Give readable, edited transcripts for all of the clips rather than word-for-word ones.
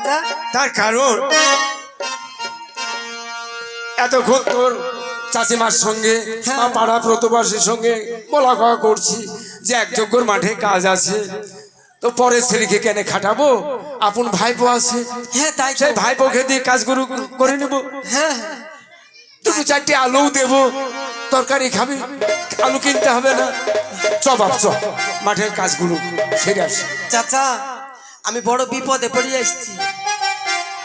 চাচা? তার কারণ এতক্ষণ তোর চাচিমার সঙ্গে বা পাড়া প্রতিবেশীর সঙ্গে বলা কওয়া করছি যে এক যজ্ঞর মাঠে কাজ আছে, তো পরের ছেলেকে কেন খাটাবো, আপন ভাইপো আছে, হ্যাঁ তাই তো। সেই ভাইপোকে দিয়ে কাজগুলো করে নেবো। হ্যাঁ দুটো চারটে আলুও দেবো, তরকারি খাবি, আলু কিনতে হবে না। চ বাপ চ, মাঠের কাজগুলো সেরে আসি। চাচা, আমি বড় বিপদে পড়ে এসেছি।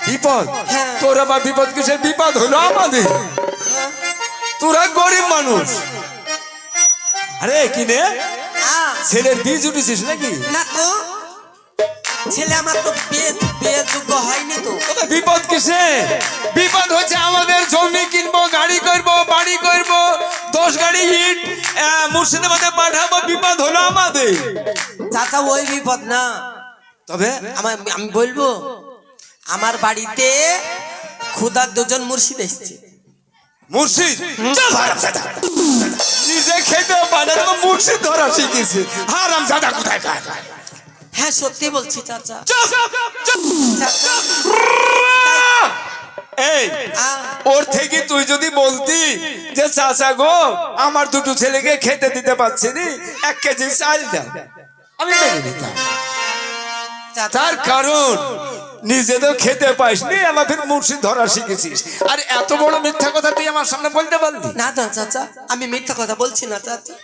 বিপদ? হ্যাঁ। তোর আবার বিপদ কিসের? বিপদ হলো আমাদের, তোরা গরিব মানুষ। আরে কিনে ছেলের বীজ উঠেছিস নাকি? না তো, ছেলে আমার তো বিয়ে যোগ্য হয়নি তো। বিপদ কিসে? বিপদ হচ্ছে আমাদের জমি কিনবো, গাড়ি করবো, বাড়ি করবো, 10 গাড়ি ইট মুর্শিদাবাদে পাঠাবো, বিপদ হলো আমাদের। চাচা ওই বিপদ না, তবে আমি বলবো আমার বাড়িতে খুদার 2 জন মুর্শিদ এসছে। মুর্শিদ? নিজে খেতে পারে না, মুর্শিদ ধরা শিখেছে। হারামজাদা কোথায় কার? হ্যাঁ সত্যি বলছি চাচা। চাচা, এই ওর থেকে তুই যদি বলতি যে চাচা গো আমার দুটো ছেলেকে খেতে দিতে পারছি নি, 1 কেজি চাল দাও, আমি মেনে নিতাম। তার কারণ নিজে তো খেতে পাইসনি, আবার ফির মুর্শিদ ধরা শিখেছিস। আর এত বড় মিথ্যা কথা তুই আমার সামনে বলতে পারলি? না না চাচা, আমি মিথ্যা কথা বলছি না চাচা,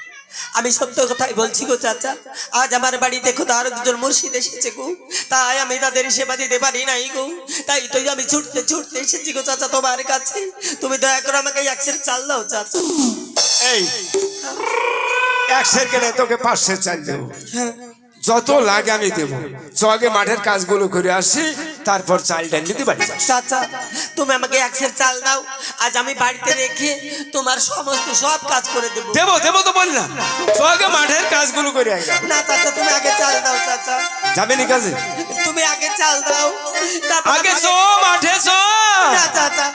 আমি সত্য কথাই বলছি গো চাচা। আজ আমার বাড়িতে খোদা আরো 2 জন মুর্শিদ এসেছে গো, তাই আমি তাদের সেবা দিতে পারি নাই গো, তাই তো আমি ছুটতে ছুটতে এসেছি গো চাচা তোমার কাছে। তুমি দয়া করে আমাকে 1 সের চাল দাও চাচা। এই 1 সের কেন, তোকে 5 সের চাল দেবো, যত লাগে আমি দেবো। আগে মাঠের কাজগুলো করে আসি, তারপর চালটা নিতে পারি। চাচা তুমি আমাকে 1 সের চাল দাও, আজ আমি বাড়িতে রেখে তোমার সমস্ত সব কাজ করে দেবো। দেবো দেবো তো বললাম, আগে মাঠের কাজগুলো করে আই। না চাচা, তুমি আগে চাল দাও চাচা। যাবে নি কাজে? তুমি আগে চাল দাও, আগে চো মাঠে চো। না চাচা,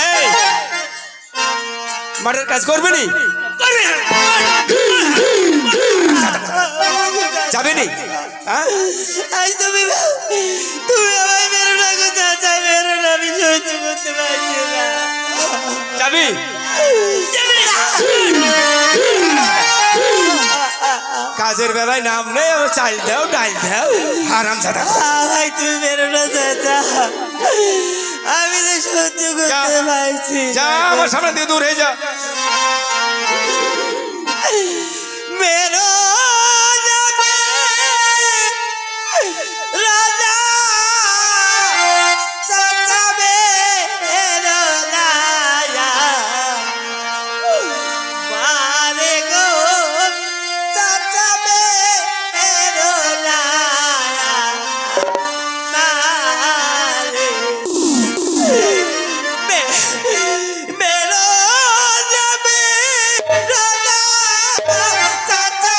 এই মাঠের কাজ করবে নি? যাবে নি? আজ তুমি আমায় মেরো না গো চাচা, মেরো না, আমি সহ্য করতে পারছি না। যাবি? কাজের বেলায় নাম নেই, চাল দাও ডাল দাও, হারামজাদা। ভাই তুমি মেরো না চাচা, আমি তো সহ্য করতে পারছি যা, আমার সামনে দিয়ে দূর হয়ে যা। মেরো যাবে রাজা চাচা, মেরো না মারে গো চাচা, মেরো না মারে মেরো যাবে রাজা চাচা,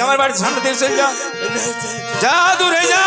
আমার বাড়ির সামনে দিয়ে চল যা, যা দূরে যা।